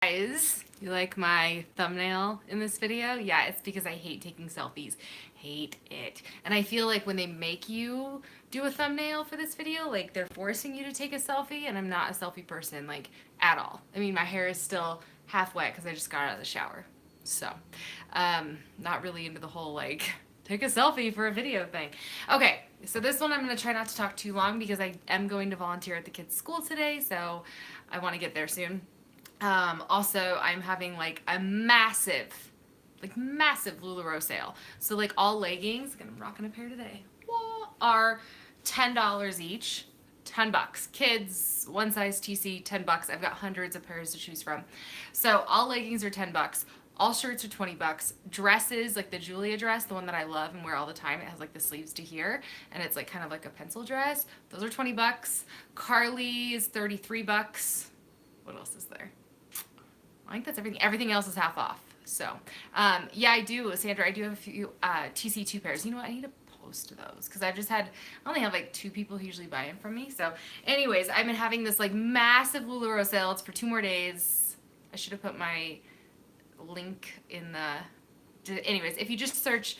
Guys, you like my thumbnail in this video? Yeah, it's because I hate taking selfies. Hate it. And I feel like when they make you do a thumbnail for this video, like they're forcing you to take a selfie, and I'm not a selfie person, like, at all. I mean, my hair is still half wet because I just got out of the shower. So, not really into the whole, like, take a selfie for a video thing. Okay, so this one I'm going to try not to talk too long because I am going to volunteer at the kids' school today, so I want to get there soon. Also, I'm having like a massive LuLaRoe sale. So like all leggings, I'm rocking a pair today, are $10 each. $10. Kids, one size TC, $10. I've got hundreds of pairs to choose from. So all leggings are $10. All shirts are $20. Dresses, like the Julia dress, the one that I love and wear all the time, it has like the sleeves to here, and it's like kind of like a pencil dress. Those are $20. Carly is $33. What else is there? I think that's everything. Everything else is half off. So, yeah, I do, Sandra. I do have a few TC2 pairs. You know what? I need to post those because I only have like 2 people who usually buy them from me. So, anyways, I've been having this like massive LuLaRoe sale. It's for 2 more days. I should have put my link in the. Anyways, if you just search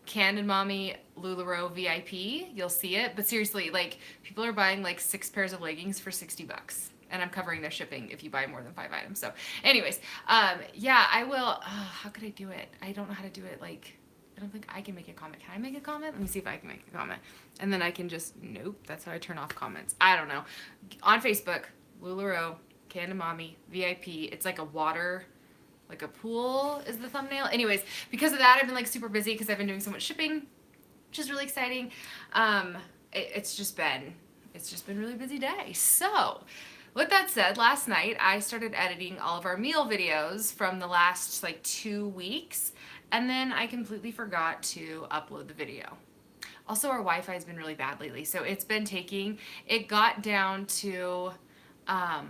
CandidMommy LuLaRoe VIP, you'll see it. But seriously, like people are buying like 6 pairs of leggings for $60. And I'm covering their shipping if you buy more than 5 items. So anyways, yeah, I will. How could I do it? I don't know how to do it. Like, I don't think I can make a comment. Can I make a comment? Let me see if I can make a comment. And then I can just, nope, that's how I turn off comments. I don't know. On Facebook, LuLaRoe, CandidMommy, VIP. It's like a water, like a pool is the thumbnail. Anyways, because of that, I've been like super busy because I've been doing so much shipping, which is really exciting. It's just been a really busy day. So, with that said, last night I started editing all of our meal videos from the last like 2 weeks, and then I completely forgot to upload the video. Also, our Wi-Fi has been really bad lately, so it got down to, oh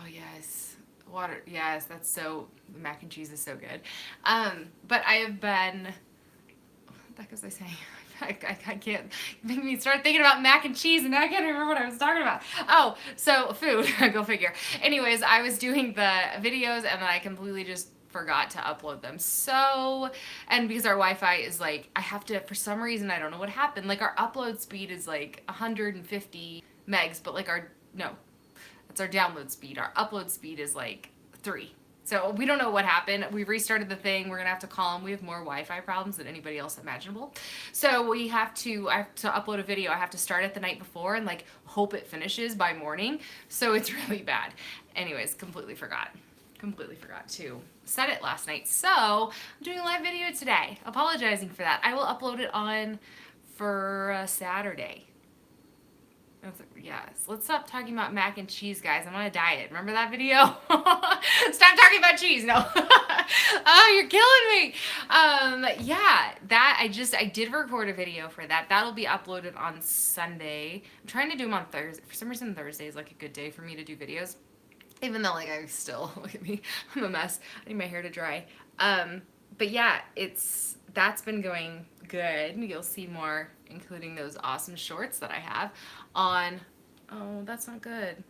yes, water, yes, the mac and cheese is so good. But I have been, what the heck was I saying? I can't make me start thinking about mac and cheese, and now I can't remember what I was talking about. Oh, so food. Go figure. Anyways, I was doing the videos, and then I completely just forgot to upload them. So, and because our Wi-Fi is like, I have to, for some reason, I don't know what happened. Like our upload speed is like 150 megs, but like that's our download speed. Our upload speed is like 3. So we don't know what happened. We restarted the thing. We're going to have to call them. We have more Wi-Fi problems than anybody else imaginable. So I have to upload a video. I have to start it the night before and like hope it finishes by morning. So it's really bad. Anyways, completely forgot to set it last night. So I'm doing a live video today. Apologizing for that. I will upload it on for Saturday. Yes, let's stop talking about mac and cheese, guys. I'm on a diet. Remember that video? Stop talking about cheese. No. Oh, you're killing me. Yeah, I did record a video for that. That'll be uploaded on Sunday. I'm trying to do them on Thursday. For some reason, Thursday is like a good day for me to do videos. Even though, like, I still, look at me, I'm a mess. I need my hair to dry. But yeah, that's been going good. You'll see more, including those awesome shorts that I have on. Oh, that's not good.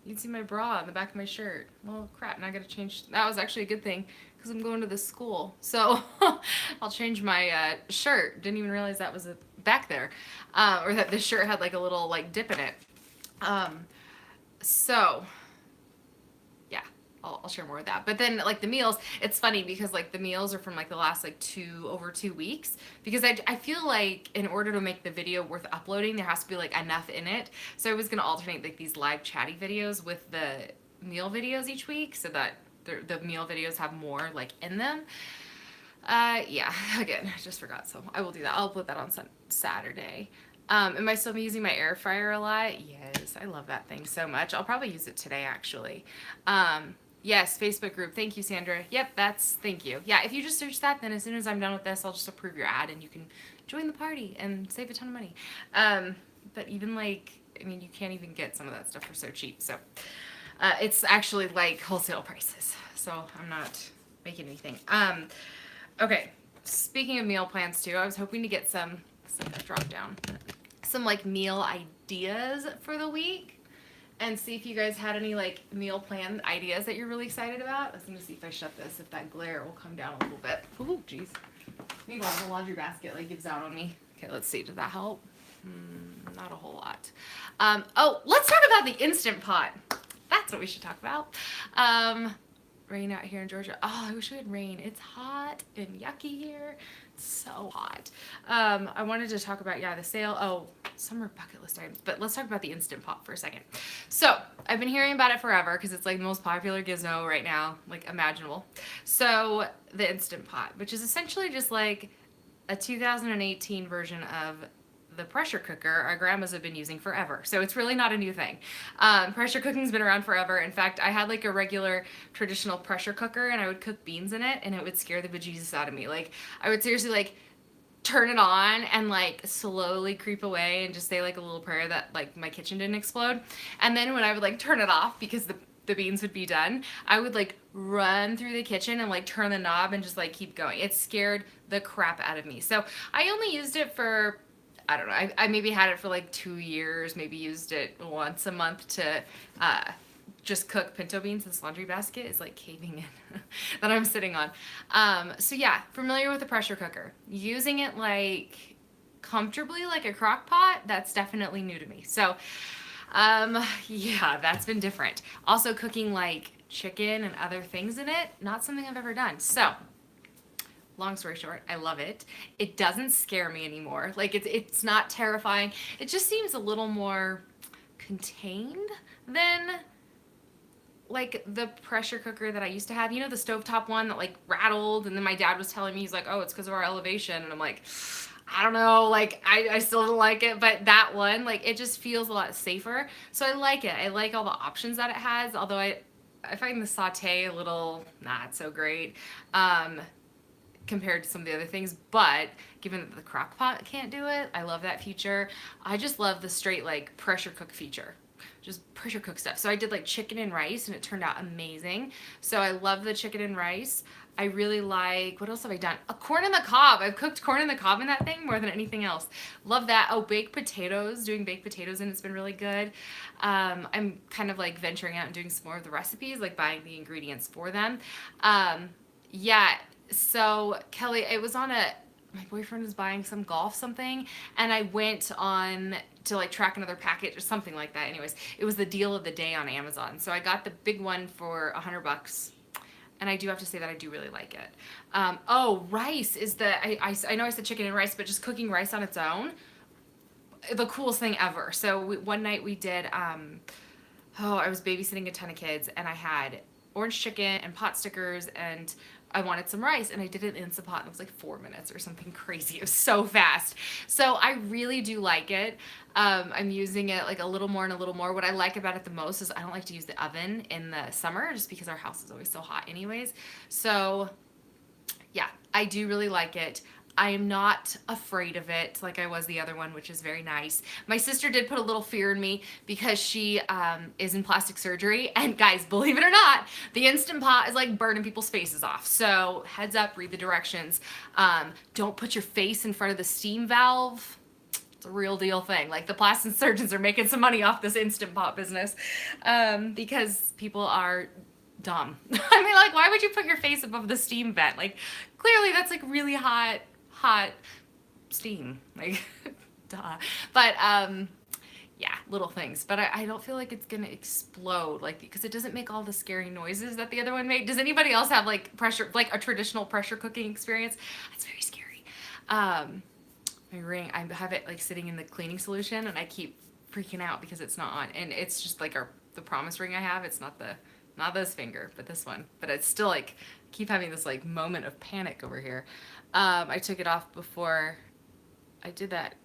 You can see my bra on the back of my shirt. Well, crap, now I gotta change. That was actually a good thing because I'm going to this school. So I'll change my shirt. Didn't even realize that was back there. Or that this shirt had like a little like dip in it. So yeah, I'll share more of that. But then like the meals, it's funny because like the meals are from like the last like over 2 weeks, because I feel like in order to make the video worth uploading, there has to be like enough in it. So I was going to alternate like these live chatty videos with the meal videos each week so that the meal videos have more like in them. Yeah, again, I just forgot, so I will do that. I'll put that on Saturday. Am I still using my air fryer a lot? Yes, I love that thing so much. I'll probably use it today, actually. Yes, Facebook group. Thank you, Sandra. Yep, thank you. Yeah, if you just search that, then as soon as I'm done with this, I'll just approve your ad and you can join the party and save a ton of money. But even like, I mean, you can't even get some of that stuff for so cheap. So it's actually like wholesale prices. So I'm not making anything. Okay, speaking of meal plans too, I was hoping to get some like meal ideas for the week. and see if you guys had any like meal plan ideas that you're really excited about. I was gonna see if I shut this, if that glare will come down a little bit. Ooh, jeez. Meanwhile, the laundry basket like gives out on me. Okay, let's see. Did that help? Not a whole lot. Oh, let's talk about the Instant Pot. That's what we should talk about. Rain out here in Georgia. Oh, I wish we had rain. It's hot and yucky here. It's so hot. I wanted to talk about, the sale. Oh, summer bucket list items. But let's talk about the Instant Pot for a second. So I've been hearing about it forever because it's like the most popular gizmo right now, like imaginable. So the Instant Pot, which is essentially just like a 2018 version of the pressure cooker our grandmas have been using forever. So it's really not a new thing. Pressure cooking's been around forever. In fact, I had like a regular traditional pressure cooker and I would cook beans in it and it would scare the bejesus out of me. Like I would seriously like turn it on and like slowly creep away and just say like a little prayer that like my kitchen didn't explode. And then when I would like turn it off because the beans would be done, I would like run through the kitchen and like turn the knob and just like keep going. It scared the crap out of me. So I only used it for, I don't know, I maybe had it for like 2 years, maybe used it once a month to just cook pinto beans. This laundry basket is like caving in that I'm sitting on. So yeah, familiar with the pressure cooker. Using it like comfortably like a crock pot, that's definitely new to me. So yeah, that's been different. Also cooking like chicken and other things in it, not something I've ever done. So long story short, I love it. It doesn't scare me anymore. Like it's not terrifying. It just seems a little more contained than like the pressure cooker that I used to have. You know, the stovetop one that like rattled, and then my dad was telling me, he's like, oh, it's because of our elevation. And I'm like, I don't know, like I still don't like it, but that one, like it just feels a lot safer. So I like it. I like all the options that it has, although I find the saute a little not so great. Compared to some of the other things, but given that the crock pot can't do it, I love that feature. I just love the straight like pressure cook feature, just pressure cook stuff. So I did like chicken and rice and it turned out amazing. So I love the chicken and rice. I really like, what else have I done? A corn on the cob. I've cooked corn on the cob in that thing more than anything else. Love that. Oh, baked potatoes, doing baked potatoes and it's been really good. I'm kind of like venturing out and doing some more of the recipes, like buying the ingredients for them. Yeah. So Kelly, it was on my boyfriend was buying some golf something and I went on to like track another package or something like that. Anyways, it was the deal of the day on Amazon. So I got the big one for $100 and I do have to say that I do really like it. Oh, rice is I know I said chicken and rice, but just cooking rice on its own, the coolest thing ever. So one night we did, I was babysitting a ton of kids and I had orange chicken and pot stickers and I wanted some rice and I did it in Instant Pot and it was like 4 minutes or something crazy. It was so fast. So I really do like it. I'm using it like a little more and a little more. What I like about it the most is I don't like to use the oven in the summer just because our house is always so hot anyways. So yeah, I do really like it. I am not afraid of it like I was the other one, which is very nice. My sister did put a little fear in me because she is in plastic surgery. And guys, believe it or not, the Instant Pot is like burning people's faces off. So heads up, read the directions. Don't put your face in front of the steam valve. It's a real deal thing. Like the plastic surgeons are making some money off this Instant Pot business because people are dumb. I mean, like, why would you put your face above the steam vent? Like, clearly that's like really hot steam, like duh. But yeah, little things. But I don't feel like it's gonna explode, like, because it doesn't make all the scary noises that the other one made. Does anybody else have like a traditional pressure cooking experience? It's very scary. My ring, I have it like sitting in the cleaning solution and I keep freaking out because it's not on, and it's just like the promise ring I have. It's not this finger, but this one. But it's still like keep having this like moment of panic over here. I took it off before I did that.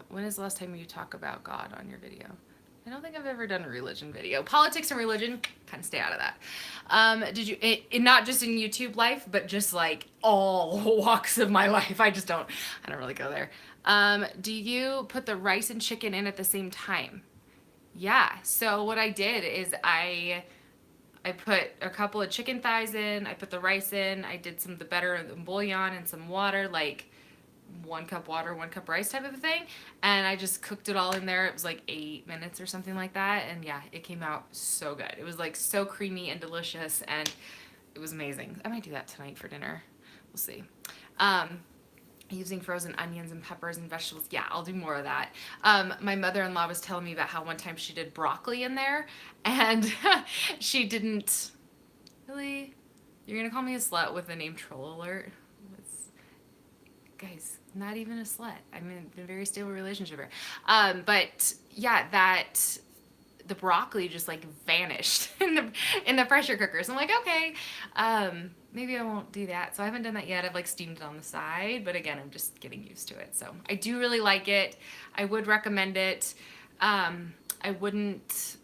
When is the last time you talk about God on your video? I don't think I've ever done a religion video. Politics and religion, kind of stay out of that. Did you, not just in YouTube life, but just like all walks of my life. I don't really go there. Do you put the rice and chicken in at the same time? Yeah, so what I did is I put a couple of chicken thighs in, I put the rice in, I did some of the butter and bouillon and some water, like 1 cup water, 1 cup rice type of a thing. And I just cooked it all in there. It was like 8 minutes or something like that. And yeah, it came out so good. It was like so creamy and delicious, and it was amazing. I might do that tonight for dinner. We'll see. Using frozen onions and peppers and vegetables. Yeah, I'll do more of that. My mother-in-law was telling me about how one time she did broccoli in there, and she didn't really. You're gonna call me a slut with the name Troll Alert? Guys, not even a slut. I'm in a very stable relationship here. But yeah, the broccoli just like vanished in the pressure cooker. So I'm like, okay, maybe I won't do that. So I haven't done that yet. I've like steamed it on the side, but again, I'm just getting used to it. So I do really like it. I would recommend it. I wouldn't.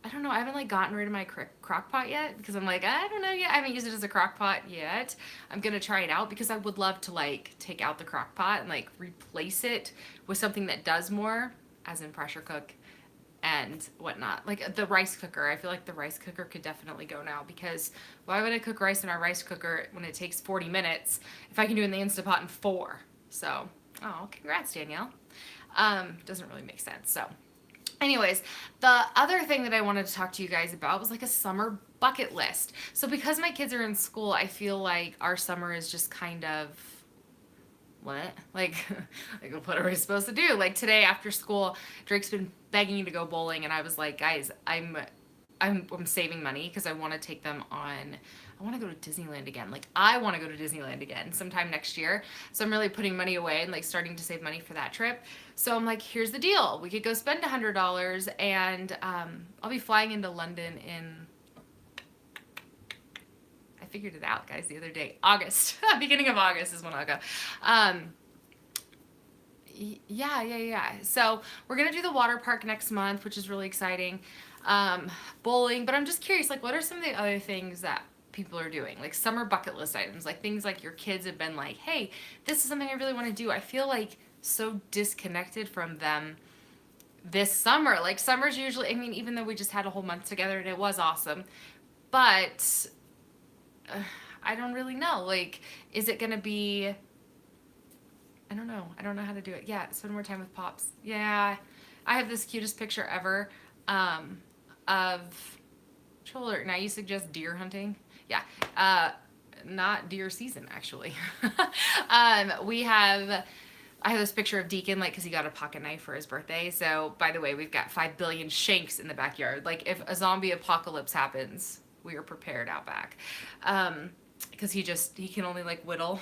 I don't know. I haven't like gotten rid of my crock pot yet because I'm like, I don't know yet. I haven't used it as a crock pot yet. I'm going to try it out because I would love to like take out the crock pot and like replace it with something that does more, as in pressure cook and whatnot. Like the rice cooker. I feel like the rice cooker could definitely go now, because why would I cook rice in our rice cooker when it takes 40 minutes if I can do it in the Instant Pot in 4? So, oh, congrats, Danielle. Doesn't really make sense. So anyways, the other thing that I wanted to talk to you guys about was like a summer bucket list. So because my kids are in school, I feel like our summer is just kind of, what? Like what are we supposed to do? Like today after school, Drake's been begging to go bowling, and I was like, guys, I'm saving money because I want to take them on. I want to go to Disneyland again. Like I want to go to Disneyland again sometime next year. So I'm really putting money away and like starting to save money for that trip. So I'm like, here's the deal. We could go spend $100, and I'll be flying into London in, I figured it out, guys, the other day. August. Beginning of August is when I'll go. Yeah. So we're going to do the water park next month, which is really exciting. Bowling. But I'm just curious, like, what are some of the other things that people are doing? Like summer bucket list items, like things like your kids have been like, hey, this is something I really want to do. I feel like so disconnected from them this summer. Like summer's usually, I mean, even though we just had a whole month together and it was awesome, but I don't really know. Like, is it going to be, I don't know. I don't know how to do it. Yeah, spend more time with Pops. Yeah, I have this cutest picture ever of Troller. Now you suggest deer hunting? Yeah, not deer season actually. I have this picture of Deacon, like, because he got a pocket knife for his birthday. So, by the way, we've got 5 billion shanks in the backyard. Like, if a zombie apocalypse happens, we are prepared out back. Because he can only, like, whittle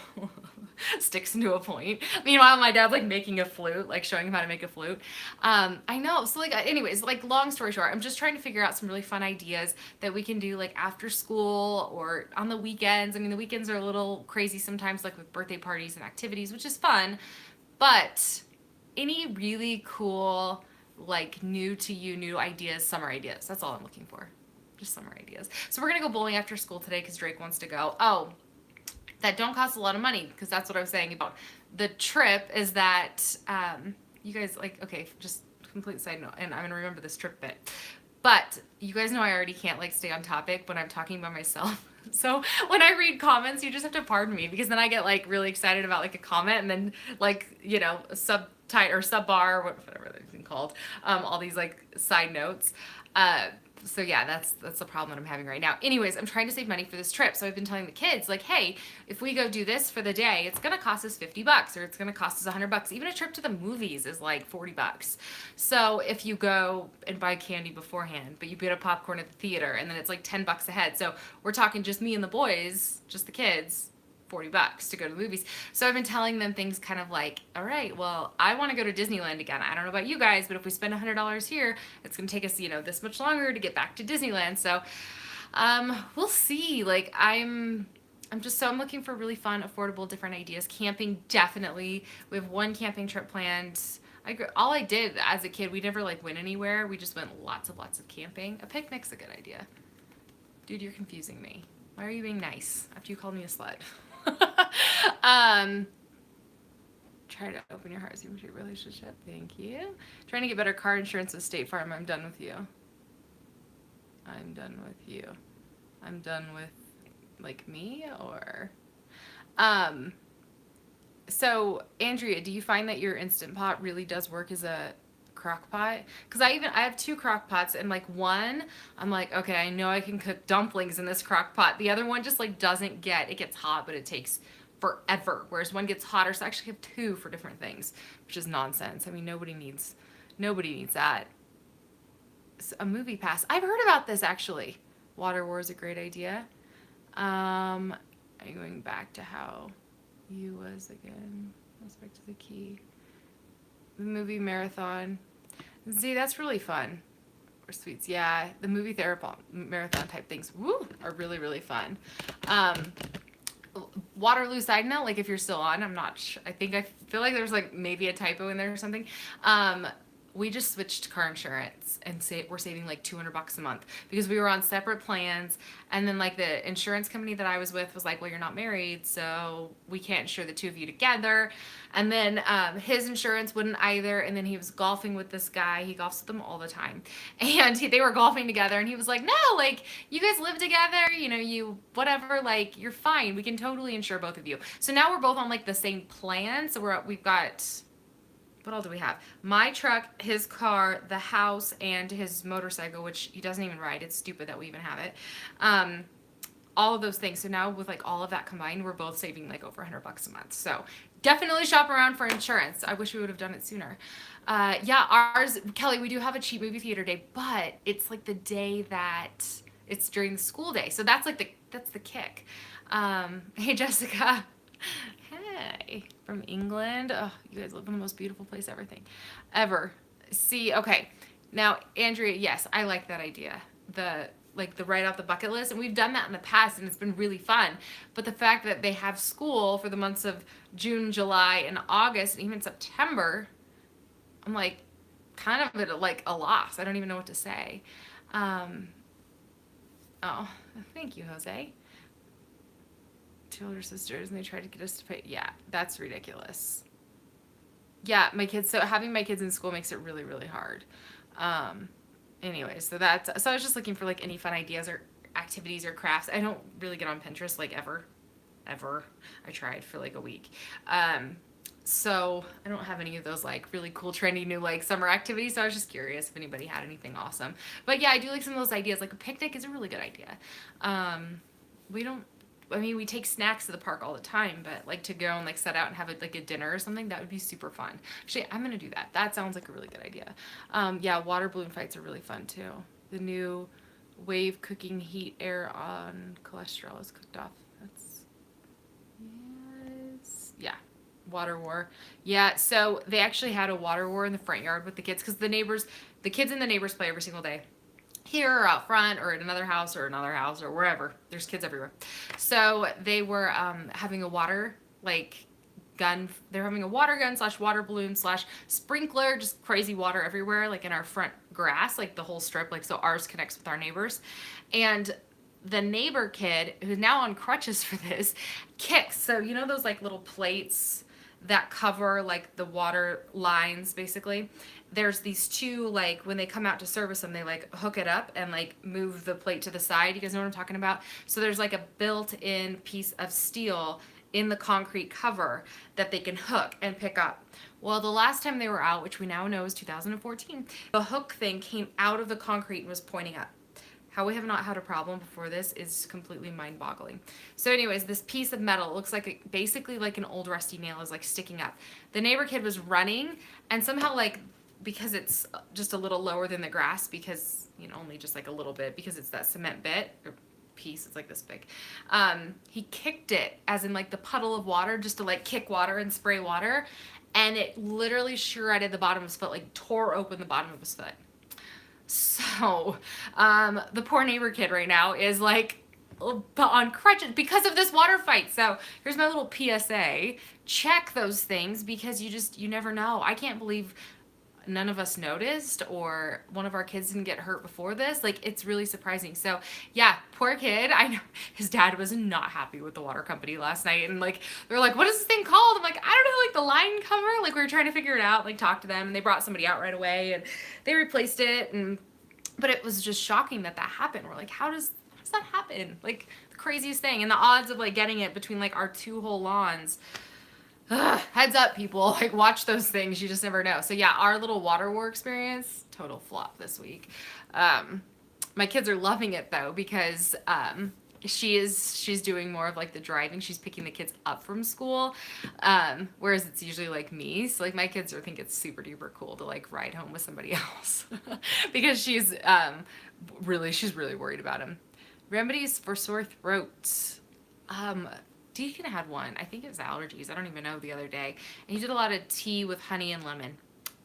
sticks into a point. Meanwhile, my dad's, like, making a flute, like, showing him how to make a flute. I know. So, like, anyways, like, long story short, I'm just trying to figure out some really fun ideas that we can do, like, after school or on the weekends. I mean, the weekends are a little crazy sometimes, like, with birthday parties and activities, which is fun. But any really cool, like, new ideas, summer ideas. That's all I'm looking for. Just summer ideas. So we're going to go bowling after school today because Drake wants to go. Oh, that don't cost a lot of money, because that's what I was saying about the trip, is that you guys, like, okay, just complete side note, and I'm going to remember this trip bit. But you guys know I already can't, like, stay on topic when I'm talking by myself. So when I read comments, you just have to pardon me, because then I get, like, really excited about, like, a comment, and then, like, you know, subtitle or subbar, whatever they're even called, all these, like, side notes. So yeah, that's the problem that I'm having right now. Anyways, I'm trying to save money for this trip. So I've been telling the kids, like, hey, if we go do this for the day, it's going to cost us $50, or it's going to cost us $100. Even a trip to the movies is like $40. So if you go and buy candy beforehand, but you get a popcorn at the theater, and then it's like $10 a head. So we're talking just me and the boys, just the kids, $40 to go to the movies. So I've been telling them things kind of like, all right, well, I want to go to Disneyland again. I don't know about you guys, but if we spend $100 here, it's going to take us, you know, this much longer to get back to Disneyland. So we'll see. Like, I'm looking for really fun, affordable, different ideas. Camping, definitely. We have one camping trip planned. All I did as a kid, we never, like, went anywhere. We just went lots of camping. A picnic's a good idea. Dude, you're confusing me. Why are you being nice after you called me a slut? Try to open your heart to your relationship. Thank you. Trying to get better car insurance with State Farm. I'm done with you. I'm done with you. I'm done with, like, me, or So, Andrea, do you find that your Instant Pot really does work as a crock pot? Because I have two crock pots, and like one, I'm like, okay, I know I can cook dumplings in this crock pot. The other one just like doesn't get, it gets hot, but it takes forever. Whereas one gets hotter, so I actually have two for different things, which is nonsense. I mean, nobody needs that. A movie pass. I've heard about this actually. Water War is a great idea. I'm going back to how you was again. Let's back to the key. The movie marathon. See, that's really fun. Or sweets, yeah. The movie marathon type things, woo, are really, really fun. Waterloo side note, like if you're still on, I'm not I think I feel like there's like maybe a typo in there or something. We just switched car insurance and we're saving like $200 a month because we were on separate plans. And then like the insurance company that I was with was like, well, you're not married, so we can't insure the two of you together. And then his insurance wouldn't either. And then he was golfing with this guy. He golfs with them all the time. And they were golfing together. And he was like, no, like you guys live together, you know, you whatever, like you're fine. We can totally insure both of you. So now we're both on like the same plan. So we've got, what all do we have? My truck, his car, the house, and his motorcycle, which he doesn't even ride. It's stupid that we even have it. All of those things. So now with like all of that combined, we're both saving like over $100 a month. So definitely shop around for insurance. I wish we would have done it sooner. Yeah, ours, Kelly, we do have a cheap movie theater day, but it's like the day that it's during the school day. So that's like that's the kick. Hey, Jessica. Hey, from England. Oh, you guys live in the most beautiful place ever. See, okay. Now, Andrea, yes, I like that idea. The right off the bucket list, and we've done that in the past, and it's been really fun. But the fact that they have school for the months of June, July, and August, and even September, I'm like, kind of at like a loss. I don't even know what to say. Oh, thank you, Jose. Two older sisters, and they tried to get us to pay. Yeah, that's ridiculous. Yeah, so having my kids in school makes it really, really hard. Anyway, so I was just looking for like any fun ideas or activities or crafts. I don't really get on Pinterest like ever. I tried for like a week. So I don't have any of those like really cool trendy new like summer activities. So I was just curious if anybody had anything awesome. But yeah, I do like some of those ideas. Like a picnic is a really good idea. We take snacks to the park all the time, but like to go and like set out and have like a dinner or something, that would be super fun. Actually, I'm gonna do that. That sounds like a really good idea. Yeah, water balloon fights are really fun too. The new wave cooking heat air on cholesterol is cooked off. Yeah, water war. Yeah, so they actually had a water war in the front yard with the kids because the kids and the neighbors play every single day. Here or out front or at another house or wherever. There's kids everywhere. So they were having a water gun. They're having a water gun / water balloon / sprinkler, just crazy water everywhere, like in our front grass, like the whole strip, like so ours connects with our neighbors. And the neighbor kid, who's now on crutches for this, kicks. So you know those like little plates that cover like the water lines basically. There's these two, like when they come out to service them, they like hook it up and like move the plate to the side. You guys know what I'm talking about? So there's like a built-in piece of steel in the concrete cover that they can hook and pick up. Well, the last time they were out, which we now know is 2014, the hook thing came out of the concrete and was pointing up. How we have not had a problem before this is completely mind-boggling. So anyways, this piece of metal looks like basically like an old rusty nail is like sticking up. The neighbor kid was running, and somehow like, because it's just a little lower than the grass, because, you know, only just like a little bit, because it's that cement bit or piece, it's like this big. He kicked it as in like the puddle of water, just to like kick water and spray water, and it literally shredded the bottom of his foot, like tore open the bottom of his foot. So, the poor neighbor kid right now is like on crutches because of this water fight. So here's my little PSA. Check those things because you never know. I can't believe none of us noticed or one of our kids didn't get hurt before this. Like, it's really surprising. So yeah, poor kid. I know his dad was not happy with the water company last night, and like they're like, what is this thing called? I'm like, I don't know, like the line cover. Like, we were trying to figure it out, like talk to them, and they brought somebody out right away and they replaced it. But it was just shocking that happened. We're like, how does that happen? Like, the craziest thing. And the odds of like getting it between like our two whole lawns, Heads up, people. Like, watch those things. You just never know. So yeah, our little water war experience, total flop this week. My kids are loving it though because she's doing more of like the driving. She's picking the kids up from school, whereas it's usually like me. So like my kids think it's super duper cool to like ride home with somebody else because she's really worried about him. Remedies for sore throat. Deacon had one. I think it was allergies. I don't even know the other day. And he did a lot of tea with honey and lemon.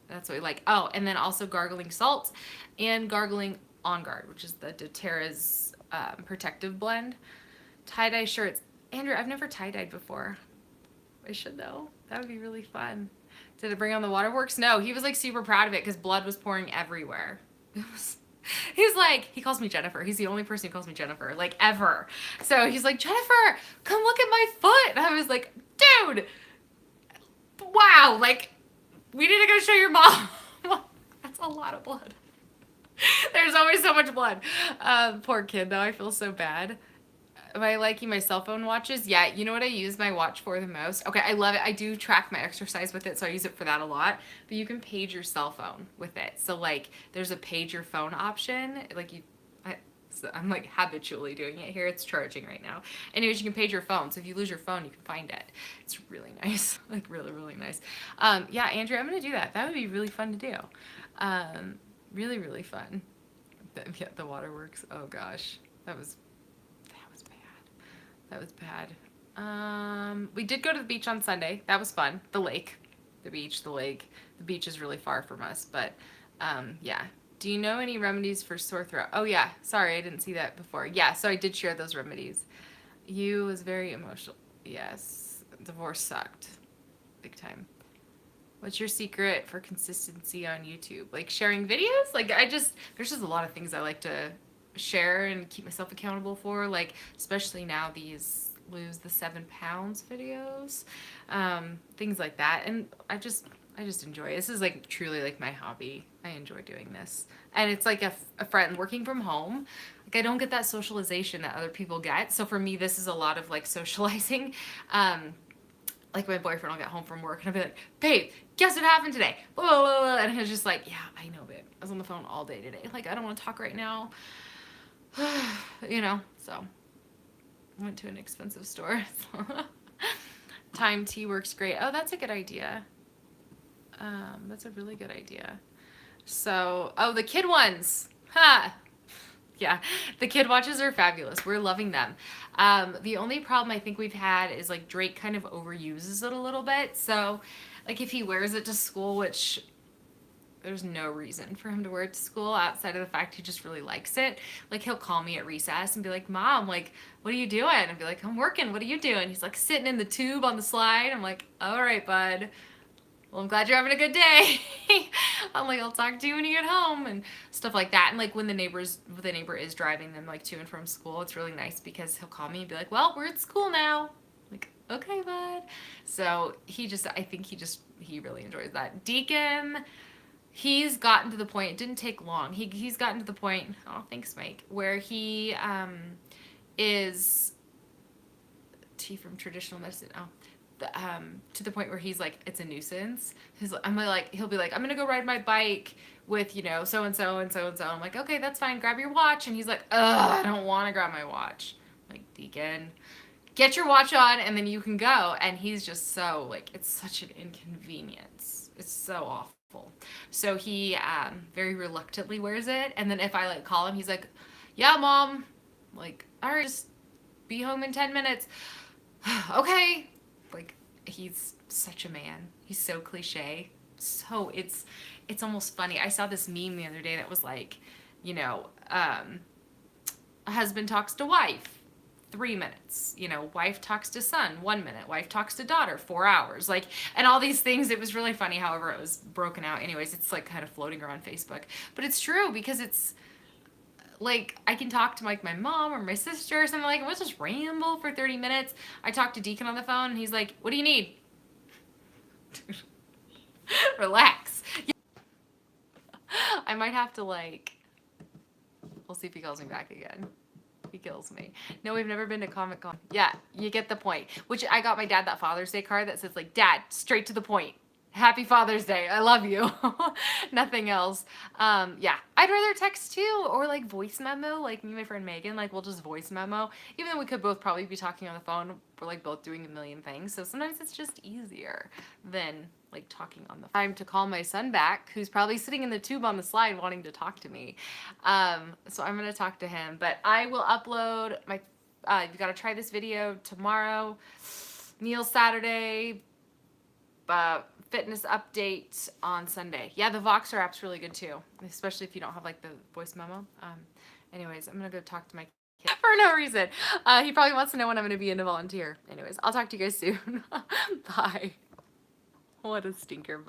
That's what we like. Oh, and then also gargling salt and gargling On Guard, which is the doTERRA's protective blend. Tie-dye shirts. Andrew, I've never tie-dyed before. I should though. That would be really fun. Did it bring on the waterworks? No, he was like super proud of it because blood was pouring everywhere. He's like, he calls me Jennifer. He's the only person who calls me Jennifer, like ever. So he's like, Jennifer, come look at my foot. And I was like, dude, wow, like, we need to go show your mom. That's a lot of blood. There's always so much blood. Poor kid, though. I feel so bad. Am I liking my cell phone watches? Yeah, you know what I use my watch for the most? Okay, I love it. I do track my exercise with it, so I use it for that a lot. But you can page your cell phone with it. So, like, there's a page your phone option. Like, I'm, like, habitually doing it here. It's charging right now. Anyways, you can page your phone. So if you lose your phone, you can find it. It's really nice. Like, really, really nice. Yeah, Andrew, I'm going to do that. That would be really fun to do. Really, really fun. Yeah, the waterworks. Oh, gosh. That was bad. We did go to the beach on Sunday. That was fun. The lake. The beach, the lake. The beach is really far from us, but yeah. Do you know any remedies for sore throat? Oh yeah, sorry, I didn't see that before. Yeah, so I did share those remedies. You was very emotional. Yes, divorce sucked. Big time. What's your secret for consistency on YouTube? Like sharing videos? Like there's just a lot of things I like to share and keep myself accountable for, like especially now these lose the 7 pounds videos, things like that. And I just enjoy it. This is like truly like my hobby. I enjoy doing this, and it's like a friend working from home. Like I don't get that socialization that other people get, so for me this is a lot of like socializing. Like my boyfriend will get home from work and I'll be like, babe, guess what happened today? Blah, blah, blah. And he's just like, yeah, I know, babe. I was on the phone all day today. Like, I don't want to talk right now. You know, so I went to an expensive store. Time tea works great. Oh, that's a good idea. That's a really good idea. So, oh, the kid ones. Ha! Yeah, the kid watches are fabulous. We're loving them. The only problem I think we've had is like Drake kind of overuses it a little bit. So, like if he wears it to school, which there's no reason for him to wear it to school outside of the fact he just really likes it. Like he'll call me at recess and be like, Mom, like, what are you doing? And be like, I'm working. What are you doing? He's like sitting in the tube on the slide. I'm like, all right, bud. Well, I'm glad you're having a good day. I'm like, I'll talk to you when you get home and stuff like that. And like when the neighbor is driving them like to and from school, it's really nice because he'll call me and be like, well, we're at school now. I'm like, okay, bud. So I think he really enjoys that. Deacon, he's gotten to the point, it didn't take long. He's gotten to the point, oh, thanks, Mike, where he is tea from traditional medicine. Oh. To the point where he's like, it's a nuisance. He'll be like, I'm gonna go ride my bike with, you know, so and so and so and so. I'm like, okay, that's fine. Grab your watch. And he's like, ugh, I don't want to grab my watch. I'm like, Deacon, get your watch on and then you can go. And he's just so like, it's such an inconvenience. It's so awful. So he very reluctantly wears it. And then if I like call him, he's like, yeah, Mom. I'm like, all right, just be home in 10 minutes. Okay. Like, he's such a man. He's so cliche. So it's almost funny. I saw this meme the other day that was like, you know, a husband talks to wife, 3 minutes. You know, wife talks to son, 1 minute. Wife talks to daughter, 4 hours. Like, and all these things. It was really funny. However, it was broken out. Anyways, it's like kind of floating around Facebook. But it's true because it's, like, I can talk to like my mom or my sister or something like, let's just ramble for 30 minutes. I talk to Deacon on the phone and he's like, what do you need? Relax. I might have to like, we'll see if he calls me back again. He kills me. No, we've never been to Comic-Con. Yeah, you get the point. Which I got my dad that Father's Day card that says like, Dad, straight to the point. Happy Father's Day. I love you. Nothing else. Yeah, I'd rather text too, or like voice memo. Like me and my friend Megan, like we'll just voice memo. Even though we could both probably be talking on the phone, we're like both doing a million things. So sometimes it's just easier than like talking on the phone. Time to call my son back, who's probably sitting in the tube on the slide wanting to talk to me. So I'm gonna talk to him, but I will upload my. You gotta try this video tomorrow. Meal Saturday. Fitness update on Sunday. Yeah, the Voxer app's really good too, especially if you don't have like the voice memo. Anyways, I'm gonna go talk to my kid for no reason. He probably wants to know when I'm gonna be in to volunteer. Anyways, I'll talk to you guys soon. Bye. What a stinker.